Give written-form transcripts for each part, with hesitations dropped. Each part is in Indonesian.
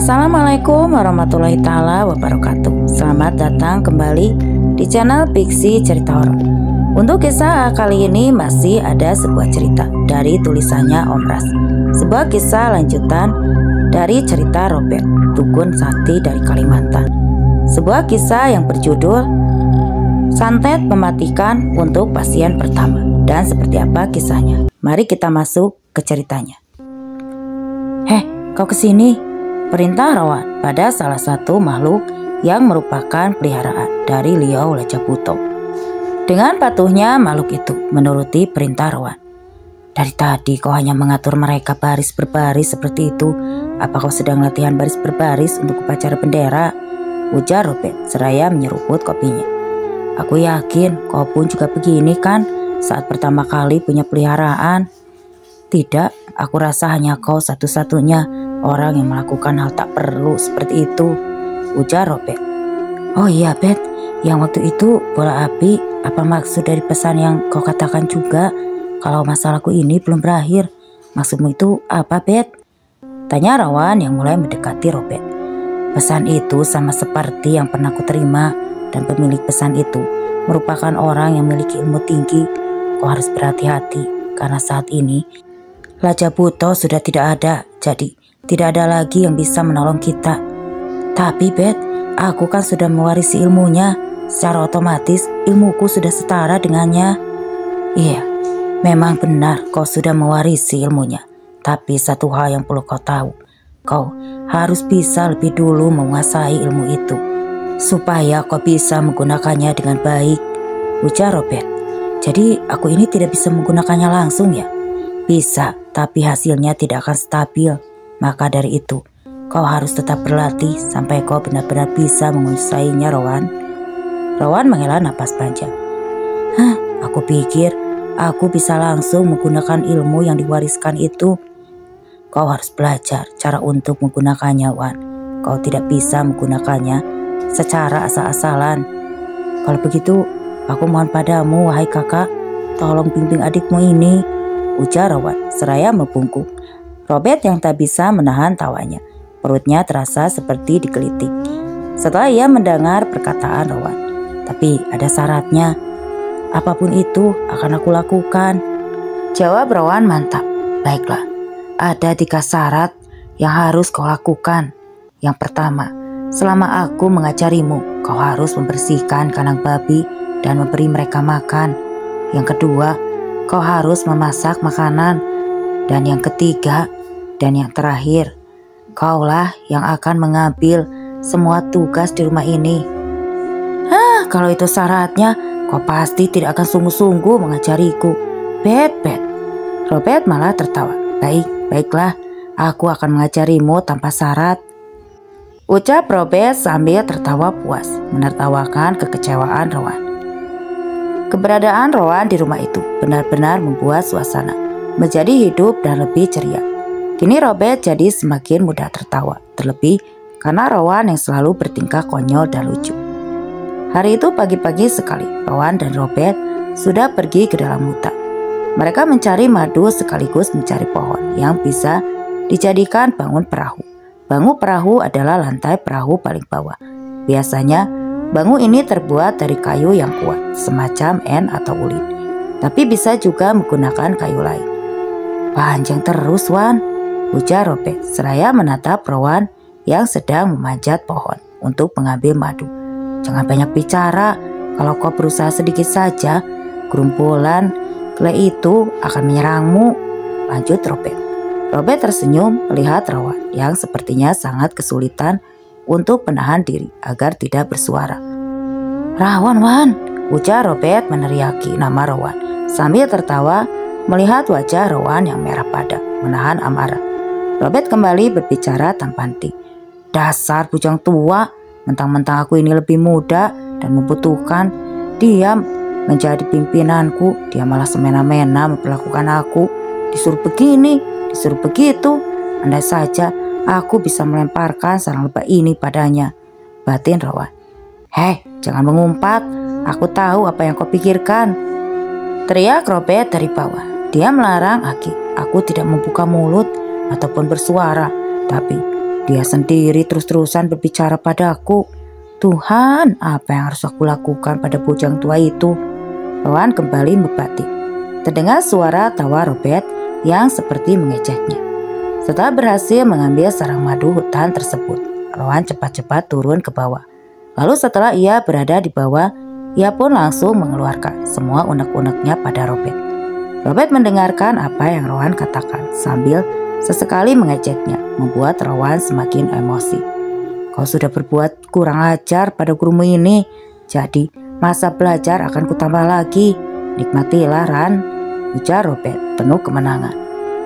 Assalamualaikum warahmatullahi taala wabarakatuh. Selamat datang kembali di channel Pixie Cerita Horor. Untuk kisah kali ini masih ada sebuah cerita dari tulisannya Om Ras. Sebuah kisah lanjutan dari cerita Robert Dukun Sakti dari Kalimantan. Sebuah kisah yang berjudul Santet Mematikan untuk Pasien Pertama. Dan seperti apa kisahnya? Mari kita masuk ke ceritanya. Kau kesini? Perintah Rawan pada salah satu makhluk yang merupakan peliharaan dari Liau Lajabuto. Dengan patuhnya makhluk itu menuruti perintah Rawan. Dari tadi kau hanya mengatur mereka baris berbaris seperti itu. Apa kau sedang latihan baris berbaris untuk upacara bendera? Ujar Robert seraya menyeruput kopinya. Aku yakin kau pun juga begini kan saat pertama kali punya peliharaan. Tidak, aku rasa hanya kau satu-satunya orang yang melakukan hal tak perlu seperti itu, ujar Robert. Oh iya Bet, yang waktu itu bola api, apa maksud dari pesan yang kau katakan juga kalau masalahku ini belum berakhir? Maksudmu itu apa Bet? Tanya Rawan yang mulai mendekati Robert. Pesan itu sama seperti yang pernah ku terima, dan pemilik pesan itu merupakan orang yang memiliki ilmu tinggi. Kau harus berhati-hati karena saat ini Lajabuto sudah tidak ada, jadi tidak ada lagi yang bisa menolong kita. Tapi Bet, aku kan sudah mewarisi ilmunya. Secara otomatis ilmuku sudah setara dengannya. Iya, memang benar kau sudah mewarisi ilmunya. Tapi satu hal yang perlu kau tahu. Kau harus bisa lebih dulu menguasai ilmu itu, supaya kau bisa menggunakannya dengan baik, ujar Robert. Jadi aku ini tidak bisa menggunakannya langsung ya? Bisa, tapi hasilnya tidak akan stabil. Maka dari itu, kau harus tetap berlatih sampai kau benar-benar bisa menguasainya, Rowan. Rowan menghela napas panjang. Aku pikir aku bisa langsung menggunakan ilmu yang diwariskan itu. Kau harus belajar cara untuk menggunakannya, Wan. Kau tidak bisa menggunakannya secara asal-asalan. Kalau begitu, aku mohon padamu, wahai kakak, tolong bimbing adikmu ini, ujar Rowan seraya membungkuk. Robert yang tak bisa menahan tawanya. Perutnya terasa seperti digelitik setelah ia mendengar perkataan Rowan. Tapi ada syaratnya. Apapun itu akan aku lakukan, jawab Rowan mantap. Baiklah, ada 3 syarat yang harus kau lakukan. Yang pertama, selama aku mengajarimu, kau harus membersihkan kandang babi dan memberi mereka makan. Yang kedua, kau harus memasak makanan. Dan yang ketiga dan yang terakhir, kaulah yang akan mengambil semua tugas di rumah ini. Kalau itu syaratnya, kau pasti tidak akan sungguh-sungguh mengajariku. Bet. Robert malah tertawa. Baiklah, aku akan mengajarimu tanpa syarat, ucap Robert sambil tertawa puas, menertawakan kekecewaan Rowan. Keberadaan Rowan di rumah itu benar-benar membuat suasana menjadi hidup dan lebih ceria. Kini Robert jadi semakin mudah tertawa, terlebih karena Rowan yang selalu bertingkah konyol dan lucu. Hari itu pagi-pagi sekali, Rowan dan Robert sudah pergi ke dalam hutan. Mereka mencari madu sekaligus mencari pohon yang bisa dijadikan bangun perahu. Bangun perahu adalah lantai perahu paling bawah. Biasanya bangun ini terbuat dari kayu yang kuat, semacam en atau ulin. Tapi bisa juga menggunakan kayu lain. Panjang terus, Wan, ujar Robert seraya menatap Rowan yang sedang memanjat pohon untuk mengambil madu. Jangan banyak bicara, kalau kau berusaha sedikit saja, gerombolan kelai itu akan menyerangmu, lanjut Robert. Robert tersenyum melihat Rowan yang sepertinya sangat kesulitan untuk menahan diri agar tidak bersuara. Rawan, Wan, ujar Robert meneriaki nama Rowan sambil tertawa melihat wajah Rowan yang merah padam menahan amarah. Robert kembali berbicara tanpa henti. Dasar bujang tua, mentang-mentang aku ini lebih muda dan membutuhkan dia menjadi pimpinanku, dia malah semena-mena memperlakukan aku. Disuruh begini, disuruh begitu. Andai saja aku bisa melemparkan sarang lebah ini padanya, batin Rowan. Jangan mengumpat, aku tahu apa yang kau pikirkan, teriak Robert dari bawah. Dia melarang Aki. Aku tidak membuka mulut ataupun bersuara, tapi Dia sendiri terus-terusan berbicara padaku. Tuhan, apa yang harus aku lakukan pada bujang tua itu? Rowan kembali membati. Terdengar suara tawa Robert yang seperti mengejeknya. Setelah berhasil mengambil sarang madu hutan tersebut, Rowan cepat-cepat turun ke bawah. Lalu setelah ia berada di bawah, ia pun langsung mengeluarkan semua unek-uneknya pada Robert. Robert mendengarkan apa yang Rowan katakan sambil sesekali mengejeknya, membuat Rowan semakin emosi. Kau sudah berbuat kurang ajar pada gurumu ini, jadi masa belajar akan kutambah lagi. Nikmatilah, Ran, ujar Robert penuh kemenangan.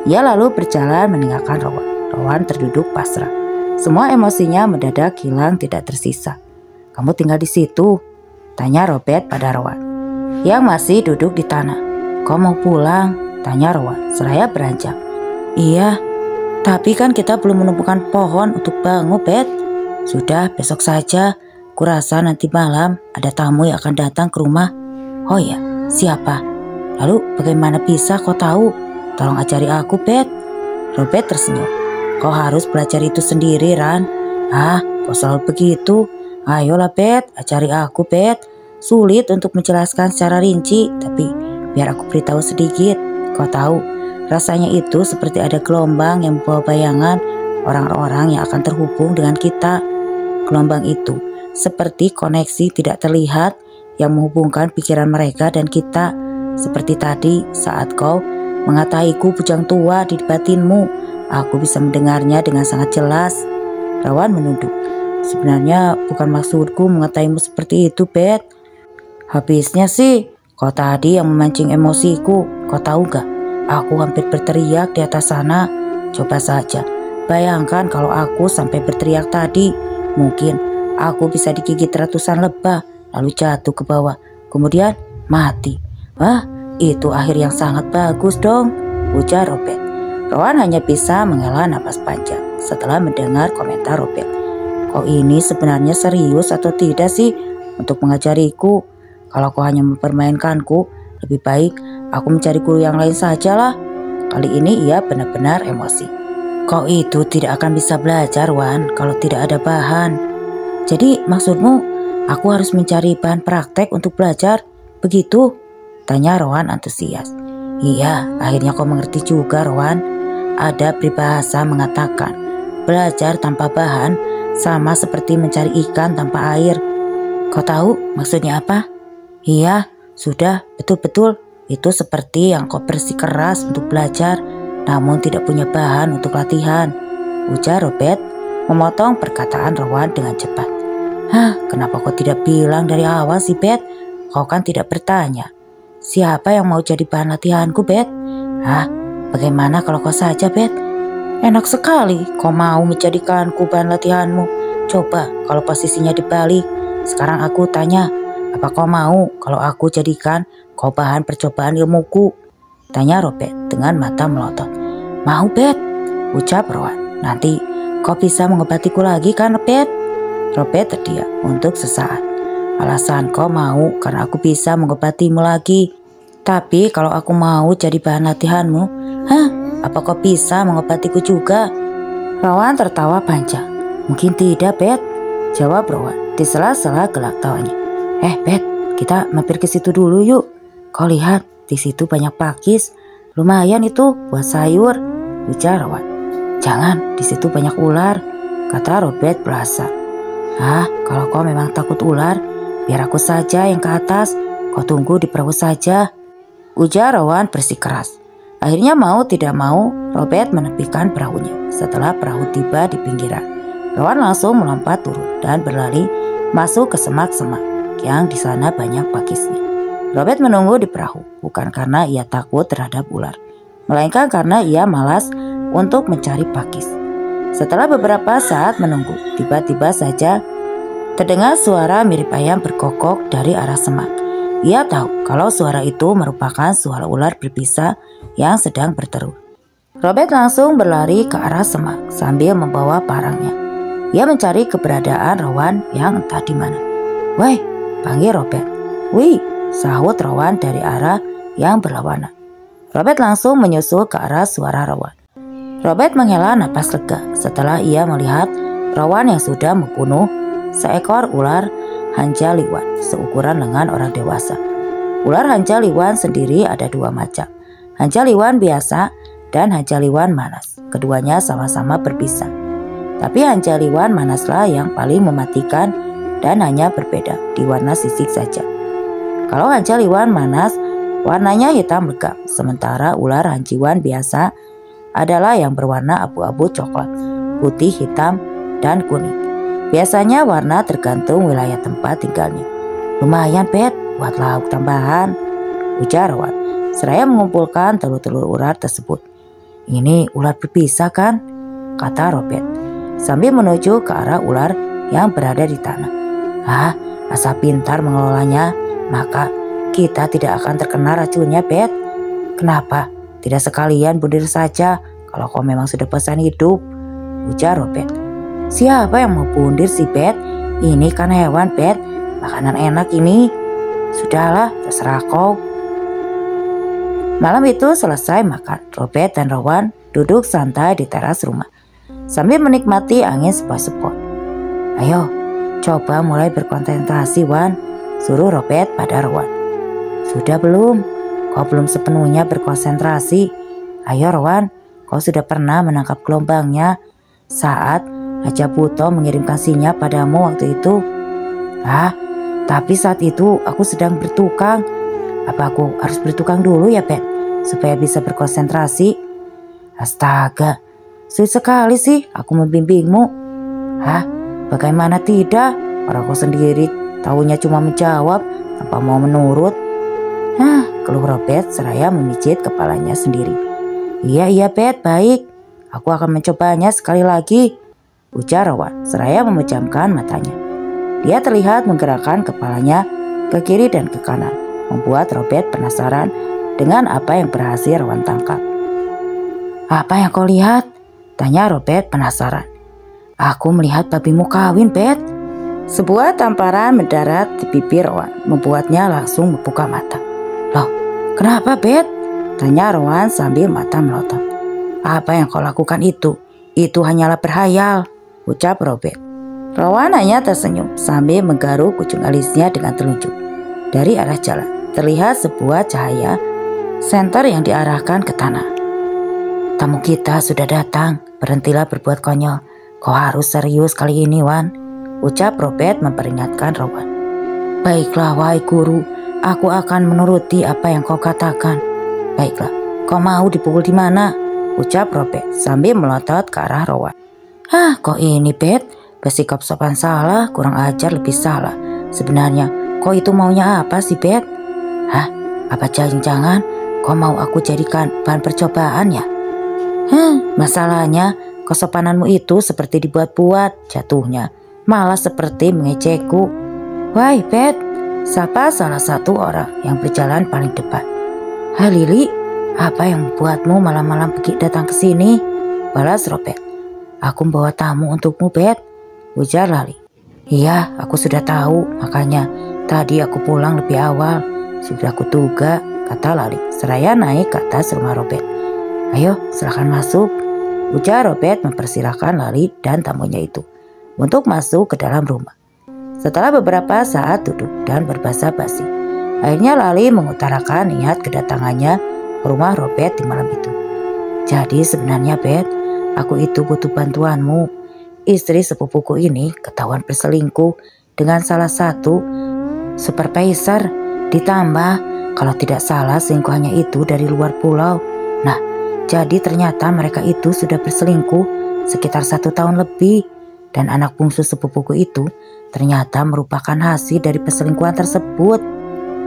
Ia lalu berjalan meninggalkan Rowan. Rowan terduduk pasrah. Semua emosinya mendadak hilang tidak tersisa. Kamu tinggal di situ? Tanya Robert pada Rowan yang masih duduk di tanah. Kau mau pulang? Tanya Rowan seraya beranjak. Iya, tapi kan kita belum menemukan pohon untuk bangun, Bet. Sudah, besok saja. Kurasa nanti malam ada tamu yang akan datang ke rumah. Oh ya, siapa? Lalu bagaimana bisa kau tahu? Tolong ajari aku, Bet. Robert tersenyum. Kau harus belajar itu sendiri, Ran. Kau selalu begitu. Ayolah, Bet, ajari aku, Bet. Sulit untuk menjelaskan secara rinci, tapi biar aku beritahu sedikit. Kau tahu, rasanya itu seperti ada gelombang yang membawa bayangan orang-orang yang akan terhubung dengan kita. Gelombang itu seperti koneksi tidak terlihat yang menghubungkan pikiran mereka dan kita. Seperti tadi saat kau mengataiku bujang tua di batinmu, aku bisa mendengarnya dengan sangat jelas. Rowan menunduk. Sebenarnya bukan maksudku mengataimu seperti itu, Bet. Habisnya sih, kau tadi yang memancing emosiku. Kau tahu gak, aku hampir berteriak di atas sana. Coba saja, bayangkan kalau aku sampai berteriak tadi. Mungkin aku bisa digigit ratusan lebah, lalu jatuh ke bawah, kemudian mati. Wah, itu akhir yang sangat bagus dong, ujar Robert. Rowan hanya bisa menghela napas panjang setelah mendengar komentar Robert. Kau ini sebenarnya serius atau tidak sih untuk mengajariku? Kalau kau hanya mempermainkanku, lebih baik aku mencari guru yang lain sajalah. Kali ini ia benar-benar emosi. Kau itu tidak akan bisa belajar, Wan, kalau tidak ada bahan. Jadi maksudmu aku harus mencari bahan praktek untuk belajar, begitu? Tanya Rowan antusias. Iya, akhirnya kau mengerti juga, Rowan. Ada peribahasa mengatakan, belajar tanpa bahan sama seperti mencari ikan tanpa air. Kau tahu maksudnya apa? Iya, sudah, betul-betul. Itu seperti yang kau bersikeras untuk belajar, namun tidak punya bahan untuk latihan, ujar Robert memotong perkataan Rowan dengan cepat. Kenapa kau tidak bilang dari awal sih, Bet? Kau kan tidak bertanya. Siapa yang mau jadi bahan latihanku, Bet? Bagaimana kalau kau saja, Bet? Enak sekali kau mau menjadikanku bahan latihanmu. Coba kalau posisinya dibalik. Sekarang aku tanya, apa kau mau kalau aku jadikan kau bahan percobaan ilmuku? Tanya Robert dengan mata melotot. Mau, Bet, ucap Rowan. Nanti kau bisa mengobatiku lagi kan, Bet? Robert terdiam untuk sesaat. Alasan kau mau karena aku bisa mengobatimu lagi. Tapi kalau aku mau jadi bahan latihanmu, apa kau bisa mengobatiku juga? Rowan tertawa panjang. Mungkin tidak, Bet, jawab Rowan di sela-sela gelak tawanya. Bet, kita mampir ke situ dulu yuk. Kau lihat, di situ banyak pakis. Lumayan itu buat sayur, ujar Rowan. Jangan, di situ banyak ular, kata Robert berasa. Kalau kau memang takut ular, biar aku saja yang ke atas. Kau tunggu di perahu saja, ujar Rowan bersikeras. Akhirnya mau tidak mau, Robert menepikan perahunya. Setelah perahu tiba di pinggiran, Rowan langsung melompat turun dan berlari masuk ke semak-semak yang di sana banyak pakisnya. Robert menunggu di perahu, bukan karena ia takut terhadap ular, melainkan karena ia malas untuk mencari pakis. Setelah beberapa saat menunggu, tiba-tiba saja terdengar suara mirip ayam berkokok dari arah semak. Ia tahu kalau suara itu merupakan suara ular berbisa yang sedang bertelur. Robert langsung berlari ke arah semak sambil membawa parangnya. Ia mencari keberadaan Rowan yang entah di mana. Woi, panggil Robert. Wih, sahut Rowan dari arah yang berlawanan. Robert langsung menyusul ke arah suara Rowan. Robert menghela napas lega setelah ia melihat Rowan yang sudah membunuh seekor ular hanjaliwan seukuran lengan orang dewasa. Ular hanjaliwan sendiri ada dua macam, hanjaliwan biasa dan hanjaliwan manas. Keduanya sama-sama berbisa. Tapi hanjaliwan manaslah yang paling mematikan dan hanya berbeda di warna sisik saja. Kalau hanjaliwan manas warnanya hitam legam, sementara ular hanjiwan biasa adalah yang berwarna abu-abu coklat, putih, hitam, dan kuning. Biasanya warna tergantung wilayah tempat tinggalnya. Lumayan Pet, buat lauk tambahan, ujar Rowan seraya mengumpulkan telur-telur ular tersebut. Ini ular berbisa kan? Kata Robert sambil menuju ke arah ular yang berada di tanah. Asal pintar mengelolanya, maka kita tidak akan terkena racunnya, Bet. Kenapa tidak sekalian bunuh saja kalau kau memang sudah pesan hidup, ujar Robert. Siapa yang mau bundir si Bet? Ini kan hewan, Bet. Makanan enak ini. Sudahlah, terserah kau. Malam itu selesai makan, Robert dan Rowan duduk santai di teras rumah sambil menikmati angin sepoi-sepoi. Ayo, coba mulai berkonsentrasi, Wan, suruh Robert pada Rowan. Sudah belum? Kau belum sepenuhnya berkonsentrasi. Ayo Rowan, kau sudah pernah menangkap gelombangnya saat Raja Buto mengirimkan sinyal padamu waktu itu? Tapi saat itu aku sedang bertukang. Apa aku harus bertukang dulu ya, Bet? Supaya bisa berkonsentrasi? Astaga, sulit sekali sih aku membimbingmu. Bagaimana tidak? Orang kau sendiri tahunya cuma menjawab tanpa mau menurut. Keluh Robert seraya memijit kepalanya sendiri. Iya Bet, baik. Aku akan mencobanya sekali lagi, ujar Rowan seraya memejamkan matanya. Dia terlihat menggerakkan kepalanya ke kiri dan ke kanan, membuat Robert penasaran dengan apa yang berhasil Rowan tangkap. Apa yang kau lihat? Tanya Robert penasaran. Aku melihat babimu kawin, Bet. Sebuah tamparan mendarat di bibir Rowan, membuatnya langsung membuka mata. Loh, kenapa, Bet? Tanya Rowan sambil mata melotot. Apa yang kau lakukan itu? Itu hanyalah berhayal, ucap Robert. Rowan hanya tersenyum sambil menggaruk ujung alisnya dengan telunjuk. Dari arah jalan terlihat sebuah cahaya senter yang diarahkan ke tanah. Tamu kita sudah datang, berhentilah berbuat konyol. Kau harus serius kali ini, Wan, ucap Robert memperingatkan Rowan. Baiklah, wahai guru, aku akan menuruti apa yang kau katakan. Baiklah, kau mau dipukul di mana? Ucap Robert sambil melotot ke arah Rowan. Kok ini, Bet? Bersikap sopan salah, kurang ajar lebih salah. Sebenarnya kau itu maunya apa sih, Bet? Apa jangan-jangan kau mau aku jadikan bahan percobaan ya? Masalahnya kesopananmu itu seperti dibuat-buat jatuhnya, malah seperti mengejekku. Wahai Bet, sapa salah satu orang yang berjalan paling depan. Hai Lili, apa yang membuatmu malam-malam pergi datang ke sini? Balas Robert. Aku membawa tamu untukmu, Bet, ujar Lali. Iya, aku sudah tahu, makanya tadi aku pulang lebih awal. Sudah kuduga, kata Lali seraya naik ke atas rumah Robert. Ayo, silakan masuk, ujar Robert mempersilahkan Lali dan tamunya itu untuk masuk ke dalam rumah. Setelah beberapa saat duduk dan berbasa-basi, akhirnya Lali mengutarakan niat kedatangannya ke rumah Robert di malam itu. Jadi sebenarnya, Bet, aku itu butuh bantuanmu. Istri sepupuku ini ketahuan berselingkuh dengan salah satu supervisor. Ditambah kalau tidak salah selingkuhannya itu dari luar pulau. Nah, jadi ternyata mereka itu sudah berselingkuh sekitar 1 tahun lebih. Dan anak bungsu sepupuku itu ternyata merupakan hasil dari perselingkuhan tersebut.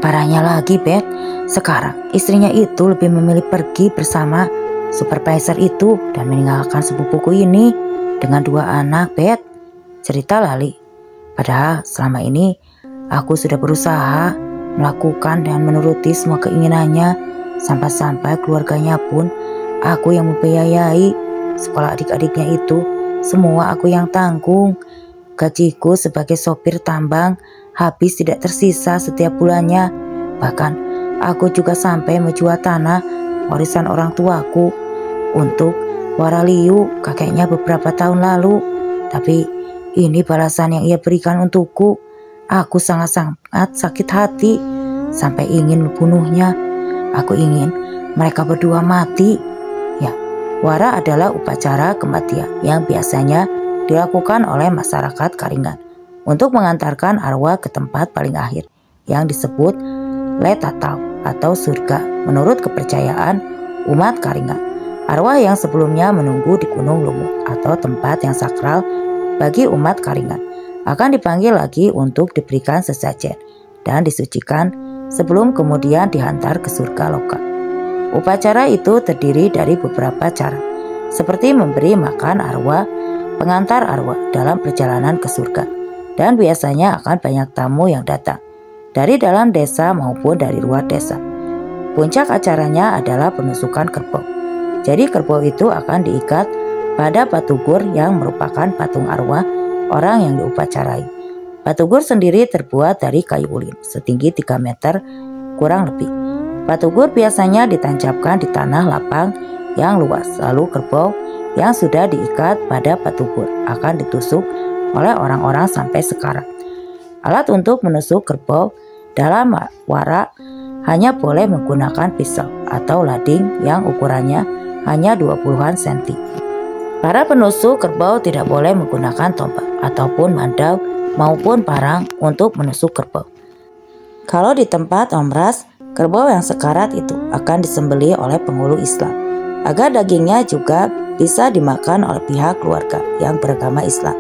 Parahnya lagi, Bet, sekarang istrinya itu lebih memilih pergi bersama supervisor itu dan meninggalkan sepupuku ini dengan 2 anak, Bet, cerita Lali. Padahal selama ini aku sudah berusaha melakukan dan menuruti semua keinginannya, sampai-sampai keluarganya pun aku yang membiayai. Sekolah adik-adiknya itu semua aku yang tanggung. Gajiku sebagai sopir tambang habis tidak tersisa setiap bulannya. Bahkan aku juga sampai menjual tanah warisan orang tuaku untuk Wara Liu kakeknya beberapa tahun lalu. Tapi ini balasan yang ia berikan untukku. Aku sangat-sangat sakit hati sampai ingin membunuhnya. Aku ingin mereka berdua mati. Ya, wara adalah upacara kematian yang biasanya dilakukan oleh masyarakat Karingan untuk mengantarkan arwah ke tempat paling akhir yang disebut Letatau atau surga menurut kepercayaan umat Karingan. Arwah yang sebelumnya menunggu di Gunung Lumut atau tempat yang sakral bagi umat Karingan akan dipanggil lagi untuk diberikan sesajen dan disucikan sebelum kemudian dihantar ke surga loka. Upacara itu terdiri dari beberapa cara, seperti memberi makan arwah, pengantar arwah dalam perjalanan ke surga, dan biasanya akan banyak tamu yang datang dari dalam desa maupun dari luar desa. Puncak acaranya adalah penusukan kerbau. Jadi kerbau itu akan diikat pada patugur yang merupakan patung arwah orang yang diupacarai. Patugur sendiri terbuat dari kayu ulin setinggi 3 meter kurang lebih. Patugur biasanya ditancapkan di tanah lapang yang luas, lalu kerbau yang sudah diikat pada patugur akan ditusuk oleh orang-orang sampai sekarat. Alat untuk menusuk kerbau dalam wara hanya boleh menggunakan pisau atau lading yang ukurannya hanya 20-an senti. Para penusuk kerbau tidak boleh menggunakan tombak ataupun mandau maupun parang untuk menusuk kerbau. Kalau di tempat omras, kerbau yang sekarat itu akan disembelih oleh penghulu Islam agar dagingnya juga bisa dimakan oleh pihak keluarga yang beragama Islam.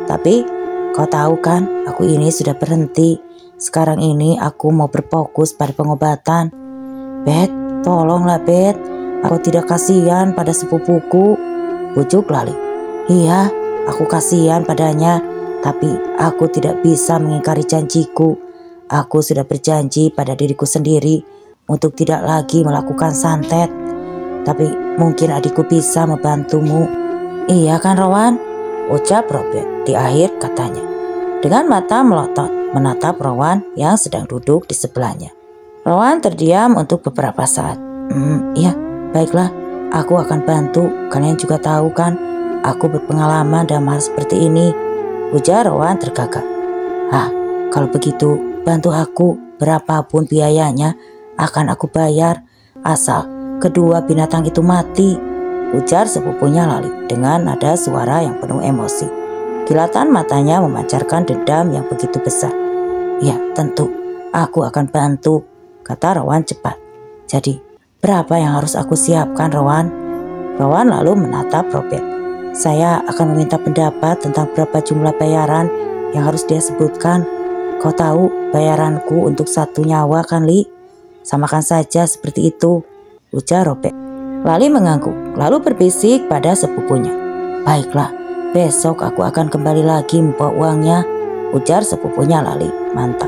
Tapi kau tahu kan, aku ini sudah berhenti. Sekarang ini aku mau berfokus pada pengobatan. Bet, tolonglah Bet, aku tidak kasihan pada sepupuku, bujuk Lali. Iya, aku kasihan padanya, tapi aku tidak bisa mengingkari janjiku. Aku sudah berjanji pada diriku sendiri untuk tidak lagi melakukan santet. Tapi mungkin adikku bisa membantumu. Iya kan Rowan? Ucap Robert di akhir katanya, dengan mata melotot menatap Rowan yang sedang duduk di sebelahnya. Rowan terdiam untuk beberapa saat. Iya, baiklah, aku akan bantu. Kalian juga tahu kan, aku berpengalaman dalam hal seperti ini, ujar Rowan tergagap. Kalau begitu, bantu aku, berapapun biayanya akan aku bayar, asal kedua binatang itu mati, ujar sepupunya Lali dengan nada suara yang penuh emosi. Kilatan matanya memancarkan dendam yang begitu besar. Ya, tentu, aku akan bantu, kata Rowan cepat. Jadi, berapa yang harus aku siapkan, Rowan? Rowan lalu menatap Robert. Saya akan meminta pendapat tentang berapa jumlah bayaran yang harus dia sebutkan. Kau tahu bayaranku untuk 1 nyawa kan, Li? Samakan saja seperti itu, ujar Robert. Lali mengangguk, lalu berbisik pada sepupunya. Baiklah, besok aku akan kembali lagi membawa uangnya, ujar sepupunya Lali. Mantap.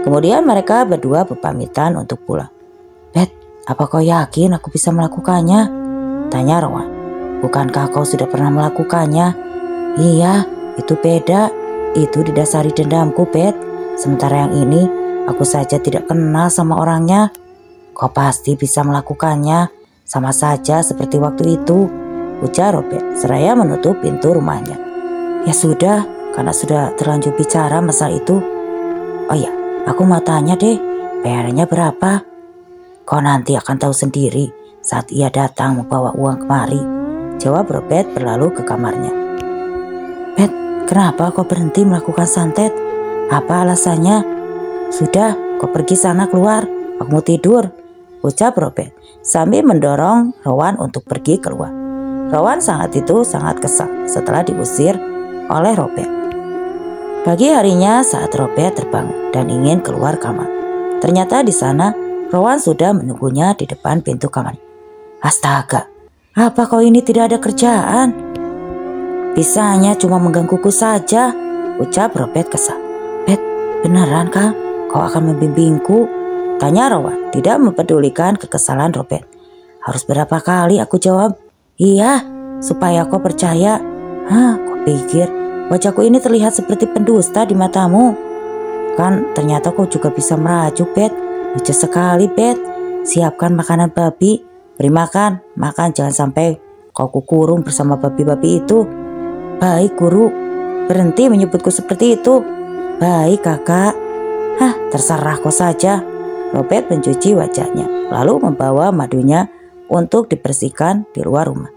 Kemudian mereka berdua berpamitan untuk pulang. Bet, apa kau yakin aku bisa melakukannya? Tanya Rowan. Bukankah kau sudah pernah melakukannya? Iya, itu beda. Itu didasari dendamku, Bet. Sementara yang ini, aku saja tidak kenal sama orangnya. Kau pasti bisa melakukannya, sama saja seperti waktu itu, ujar Robert seraya menutup pintu rumahnya. Ya sudah, karena sudah terlanjur bicara masalah itu. Oh ya, aku mau tanya deh, bayarannya berapa? Kau nanti akan tahu sendiri saat ia datang membawa uang kemari, jawab Robert berlalu ke kamarnya. Bet, kenapa kau berhenti melakukan santet? Apa alasannya? Sudah, kau pergi sana keluar, aku mau tidur, ucap Robert sambil mendorong Rowan untuk pergi keluar. Rowan sangat kesal setelah diusir oleh Robert. Pagi harinya saat Robert terbangun dan ingin keluar kamar, ternyata di sana Rowan sudah menunggunya di depan pintu kamar. Astaga, apa kau ini tidak ada kerjaan? Bisanya cuma menggangguku saja, ucap Robert kesal. Bet, beneran kah kau akan membimbingku? Tanya Rowan tidak mempedulikan kekesalan Robert. Harus berapa kali aku jawab? Iya, supaya kau percaya. Kau pikir wajahku ini terlihat seperti pendusta di matamu? Kan ternyata kau juga bisa merajuk, Bet. Lucu sekali, Bet. Siapkan makanan babi. Beri makan, jangan sampai kau kukurung bersama babi-babi itu. Baik guru, berhenti menyebutku seperti itu. Baik kakak. Hah, terserah kau saja. Robert mencuci wajahnya, lalu membawa madunya untuk dibersihkan di luar rumah.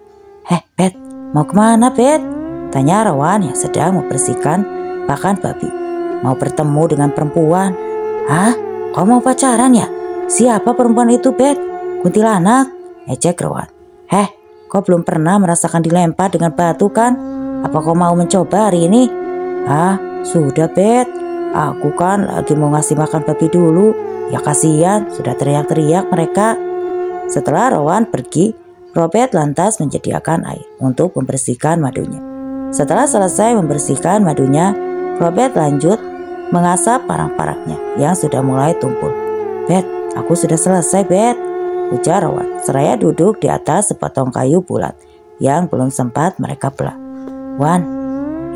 Bet, mau kemana Bet? Tanya Rowan yang sedang membersihkan pakan babi. Mau bertemu dengan perempuan. Hah, kau mau pacaran ya? Siapa perempuan itu Bet? Kuntilanak, ejek Rowan. Kau belum pernah merasakan dilempar dengan batu kan? Apa kau mau mencoba hari ini? Sudah Bet. Aku kan lagi mau ngasih makan babi dulu. Ya kasihan, sudah teriak-teriak mereka. Setelah Rowan pergi, Robert lantas menyediakan air untuk membersihkan madunya. Setelah selesai membersihkan madunya, Robert lanjut mengasap parang-parangnya yang sudah mulai tumpul. Bet, aku sudah selesai Bet, ujar Rowan seraya duduk di atas sepotong kayu bulat yang belum sempat mereka belah. Wan,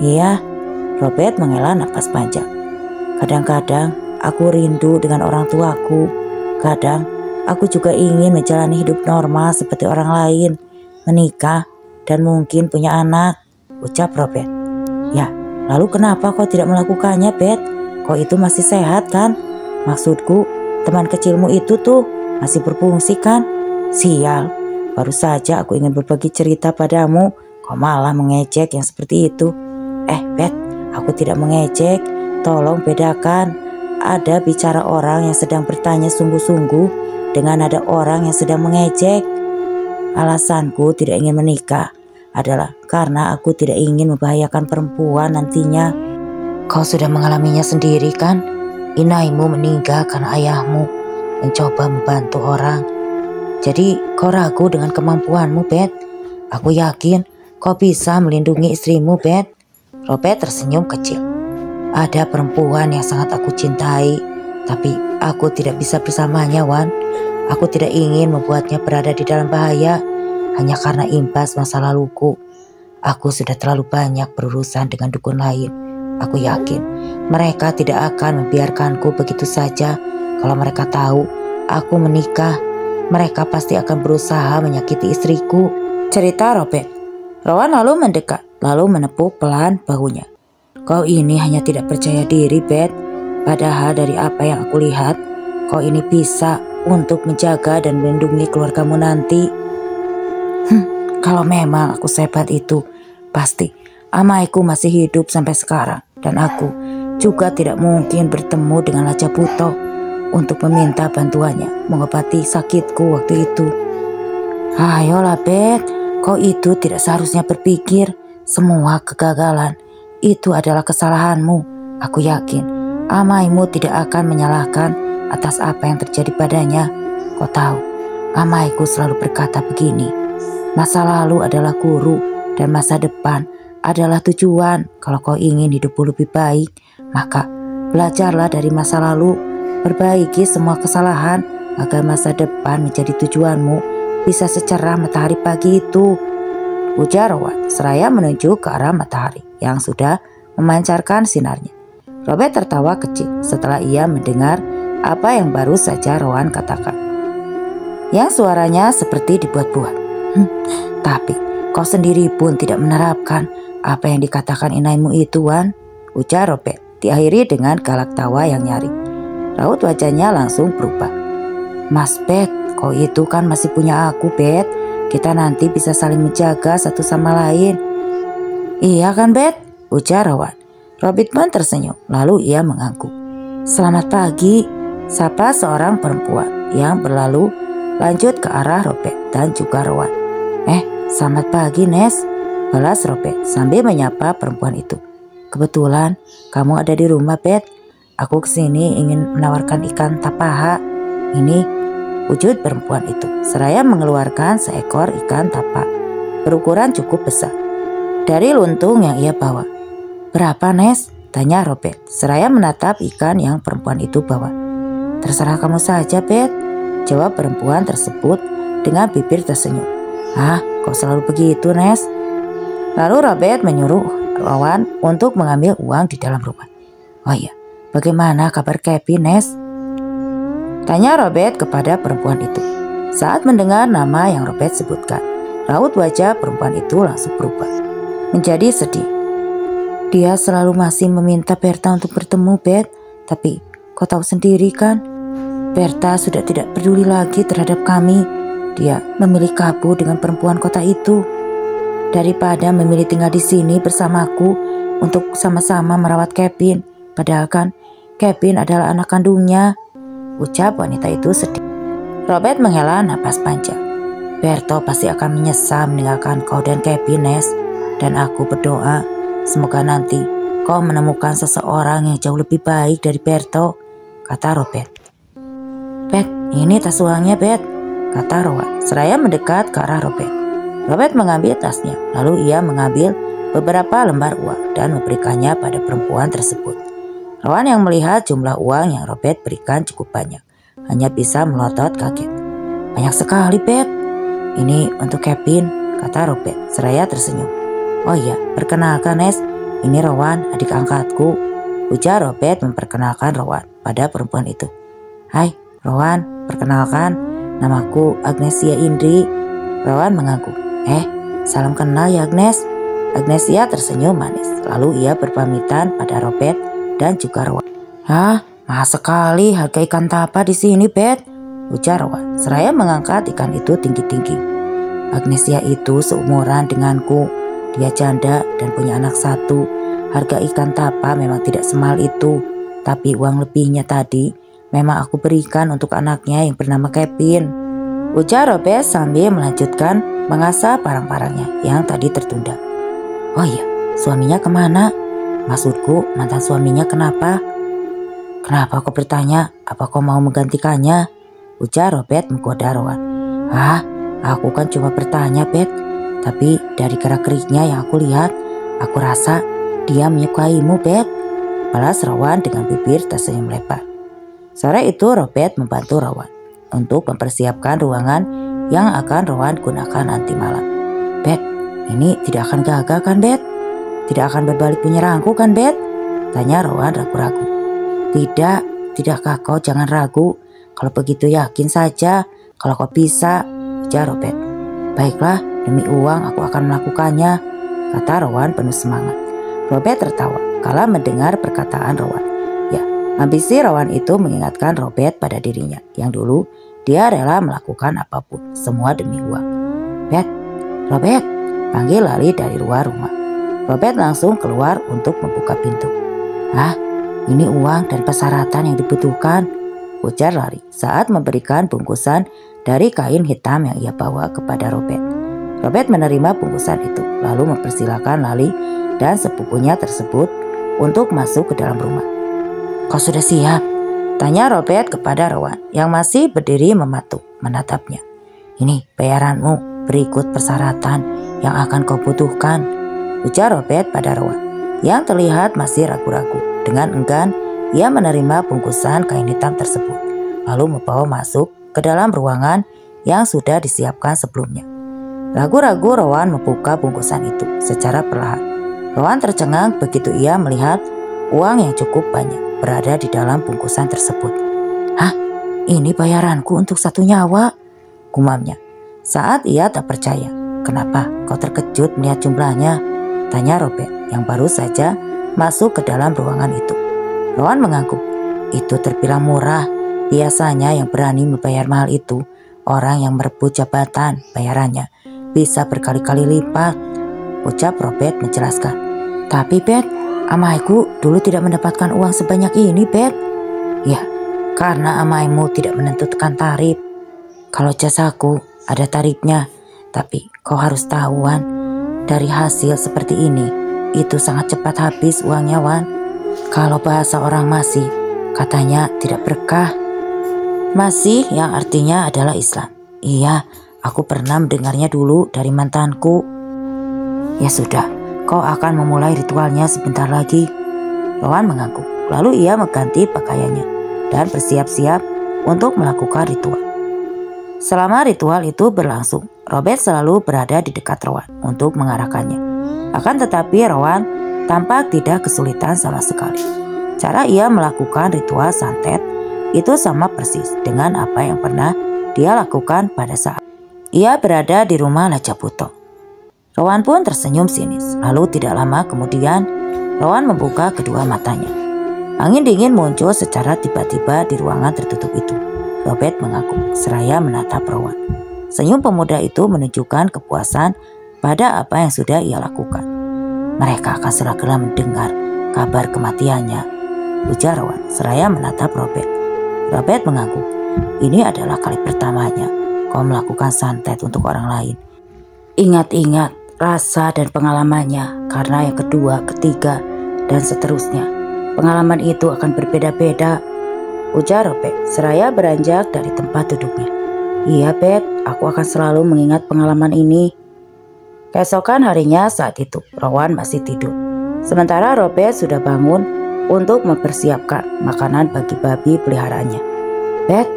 iya, Robert menghela napas panjang. Kadang-kadang aku rindu dengan orang tuaku. Kadang aku juga ingin menjalani hidup normal seperti orang lain, menikah dan mungkin punya anak, ucap Robert. Ya, lalu kenapa kau tidak melakukannya, Bet? Kau itu masih sehat kan? Maksudku, teman kecilmu itu tuh masih berfungsi kan? Sial, baru saja aku ingin berbagi cerita padamu, kau malah mengejek yang seperti itu. Bet, aku tidak mengejek. Tolong bedakan, ada bicara orang yang sedang bertanya sungguh-sungguh dengan ada orang yang sedang mengejek. Alasanku tidak ingin menikah adalah karena aku tidak ingin membahayakan perempuan nantinya. Kau sudah mengalaminya sendiri kan? Inaimu meninggal karena ayahmu mencoba membantu orang. Jadi kau ragu dengan kemampuanmu, Bet? Aku yakin kau bisa melindungi istrimu, Bet. Robert tersenyum kecil. Ada perempuan yang sangat aku cintai, tapi aku tidak bisa bersamanya, Wan. Aku tidak ingin membuatnya berada di dalam bahaya hanya karena imbas masa laluku. Aku sudah terlalu banyak berurusan dengan dukun lain. Aku yakin mereka tidak akan membiarkanku begitu saja. Kalau mereka tahu aku menikah, mereka pasti akan berusaha menyakiti istriku, cerita Robert. Rowan lalu mendekat, lalu menepuk pelan bahunya. Kau ini hanya tidak percaya diri, Bet. Padahal dari apa yang aku lihat, kau ini bisa untuk menjaga dan melindungi keluargamu nanti. Kalau memang aku sehebat itu, pasti amaiku masih hidup sampai sekarang. Dan aku juga tidak mungkin bertemu dengan Raja Buto untuk meminta bantuannya mengobati sakitku waktu itu. Ayolah, Bet. Kau itu tidak seharusnya berpikir semua kegagalan itu adalah kesalahanmu. Aku yakin amaimu tidak akan menyalahkan atas apa yang terjadi padanya. Kau tahu, amaiku selalu berkata begini, masa lalu adalah guru dan masa depan adalah tujuan. Kalau kau ingin hidupmu lebih baik, maka belajarlah dari masa lalu, perbaiki semua kesalahan agar masa depan menjadi tujuanmu bisa secerah matahari pagi itu, ujar Rowan seraya menunjuk ke arah matahari yang sudah memancarkan sinarnya. Robert tertawa kecil setelah ia mendengar apa yang baru saja Rowan katakan, yang suaranya seperti dibuat-buat. Tapi kau sendiri pun tidak menerapkan apa yang dikatakan inaimu itu, Wan, ujar Robert diakhiri dengan galak tawa yang nyaring. Raut wajahnya langsung berubah. Mas Bet, kau itu kan masih punya aku, Bet. Kita nanti bisa saling menjaga satu sama lain. Iya kan, Bet? Ujar Rowan. Robert pun tersenyum, lalu ia mengangguk. Selamat pagi, sapa seorang perempuan yang berlalu lanjut ke arah Robert dan juga Rowan. Selamat pagi, Nes, balas Robert sambil menyapa perempuan itu. Kebetulan kamu ada di rumah, Bet. Aku kesini ingin menawarkan ikan tapaha. Ini, wujud perempuan itu seraya mengeluarkan seekor ikan tapa berukuran cukup besar dari luntung yang ia bawa. Berapa, Nes? Tanya Robert seraya menatap ikan yang perempuan itu bawa. Terserah kamu saja, Bet, jawab perempuan tersebut dengan bibir tersenyum. Kau selalu begitu, Nes. Lalu Robert menyuruh Rowan untuk mengambil uang di dalam rumah. Oh iya, bagaimana kabar Kevin, Nes? Tanya Robert kepada perempuan itu. Saat mendengar nama yang Robert sebutkan, Raut wajah perempuan itu langsung berubah menjadi sedih. Dia selalu masih meminta Berta untuk bertemu, Bet. Tapi kau tahu sendiri kan, Berta sudah tidak peduli lagi terhadap kami. Dia memilih kabur dengan perempuan kota itu daripada memilih tinggal di sini bersamaku untuk sama-sama merawat Kevin. Padahal kan Kevin adalah anak kandungnya, ucap wanita itu sedih. Robert menghela napas panjang. Berto pasti akan menyesal meninggalkan kau dan Kevin, Nes. Dan aku berdoa semoga nanti kau menemukan seseorang yang jauh lebih baik dari Berto, kata Robert. Bet, ini tas uangnya, Bet, kata Rowan seraya mendekat ke arah Robert. Robert mengambil tasnya, lalu ia mengambil beberapa lembar uang dan memberikannya pada perempuan tersebut. Rowan yang melihat jumlah uang yang Robert berikan cukup banyak, hanya bisa melotot kaget. Banyak sekali, Bet. Ini untuk Kevin, kata Robert seraya tersenyum. Oh iya, perkenalkan, Nes, ini Rowan, adik angkatku, ujar Robert memperkenalkan Rowan pada perempuan itu. Hai, Rowan, perkenalkan, namaku Agnesia Indri. Rowan mengaku. Salam kenal ya, Agnes. Agnesia tersenyum manis, lalu ia berpamitan pada Robert dan juga Rowan. Hah, mahal sekali harga ikan tapa di sini, Bet, ujar Rowan seraya mengangkat ikan itu tinggi-tinggi. Agnesia itu seumuran denganku. Dia janda dan punya anak satu. Harga ikan tapa memang tidak semahal itu, tapi uang lebihnya tadi memang aku berikan untuk anaknya yang bernama Kevin, ujar Robert sambil melanjutkan mengasah barang-barangnya yang tadi tertunda. Oh iya, suaminya kemana? Maksudku, mantan suaminya kenapa? Kenapa kau bertanya? Apa kau mau menggantikannya? Ujar Robert menggoda Rowan. Aku kan cuma bertanya, Bet. Tapi dari gerak-geriknya yang aku lihat, aku rasa dia menyukaimu, Bet, balas Rowan dengan bibir tersenyum lebar. Sore itu Robert membantu Rowan untuk mempersiapkan ruangan yang akan Rowan gunakan nanti malam. Bet, ini tidak akan gagal kan, Bet? Tidak akan berbalik menyerangku kan, Bet? Tanya Rowan ragu-ragu. Tidakkah kau jangan ragu. Kalau begitu yakin saja kalau kau bisa, ujar Robert. Baiklah, demi uang aku akan melakukannya, kata Rowan penuh semangat. Robert tertawa kala mendengar perkataan Rowan. Ya, ambisi Rowan itu mengingatkan Robert pada dirinya yang dulu dia rela melakukan apapun, semua demi uang. Robert, panggil Lali dari luar rumah. Robert langsung keluar untuk membuka pintu. Ini uang dan persyaratan yang dibutuhkan, ujar Lali saat memberikan bungkusan dari kain hitam yang ia bawa kepada Robert. Robert menerima bungkusan itu, lalu mempersilahkan Lali dan sepupunya tersebut untuk masuk ke dalam rumah. Kau sudah siap? Tanya Robert kepada Rowan yang masih berdiri mematung menatapnya. Ini bayaranmu berikut persyaratan yang akan kau butuhkan, ujar Robert pada Rowan yang terlihat masih ragu-ragu. Dengan enggan, ia menerima bungkusan kain hitam tersebut, lalu membawa masuk ke dalam ruangan yang sudah disiapkan sebelumnya. Ragu-ragu Rowan membuka bungkusan itu secara perlahan. Rowan tercengang begitu ia melihat uang yang cukup banyak berada di dalam bungkusan tersebut. Ini bayaranku untuk satu nyawa, gumamnya saat ia tak percaya. Kenapa kau terkejut melihat jumlahnya? Tanya Robert yang baru saja masuk ke dalam ruangan itu. Rowan mengangguk. Itu terbilang murah. Biasanya yang berani membayar mahal itu orang yang merebut jabatan, bayarannya bisa berkali-kali lipat, ucap Robert menjelaskan. Tapi Bet, amaiku dulu tidak mendapatkan uang sebanyak ini, Bet. Ya, karena amaimu tidak menentukan tarif. Kalau jasaku ada tarifnya, tapi kau harus tahu, Wan, dari hasil seperti ini, itu sangat cepat habis uangnya, Wan. Kalau bahasa orang masih, katanya tidak berkah. Masih yang artinya adalah Islam. Iya, aku pernah mendengarnya dulu dari mantanku. Ya sudah, kau akan memulai ritualnya sebentar lagi. Rowan mengangguk. Lalu ia mengganti pakaiannya dan bersiap-siap untuk melakukan ritual. Selama ritual itu berlangsung, Robert selalu berada di dekat Rowan untuk mengarahkannya. Akan tetapi Rowan tampak tidak kesulitan sama sekali. Cara ia melakukan ritual santet itu sama persis dengan apa yang pernah dia lakukan pada saat Ia berada di rumah Lajaputo. Rowan pun tersenyum sinis. Lalu tidak lama kemudian Rowan membuka kedua matanya. Angin dingin muncul secara tiba-tiba di ruangan tertutup itu. Robert mengangguk seraya menatap Rowan. Senyum pemuda itu menunjukkan kepuasan pada apa yang sudah ia lakukan. Mereka akan segera mendengar kabar kematiannya, ujar Rowan seraya menatap Robert. Robert mengangguk. Ini adalah kali pertamanya kau melakukan santet untuk orang lain. Ingat-ingat rasa dan pengalamannya, karena yang kedua, ketiga, dan seterusnya. Pengalaman itu akan berbeda-beda, ujar Robert seraya beranjak dari tempat duduknya. Iya, Bet, aku akan selalu mengingat pengalaman ini. Keesokan harinya saat itu, Rowan masih tidur. Sementara Robert sudah bangun untuk mempersiapkan makanan bagi babi peliharaannya. Bet,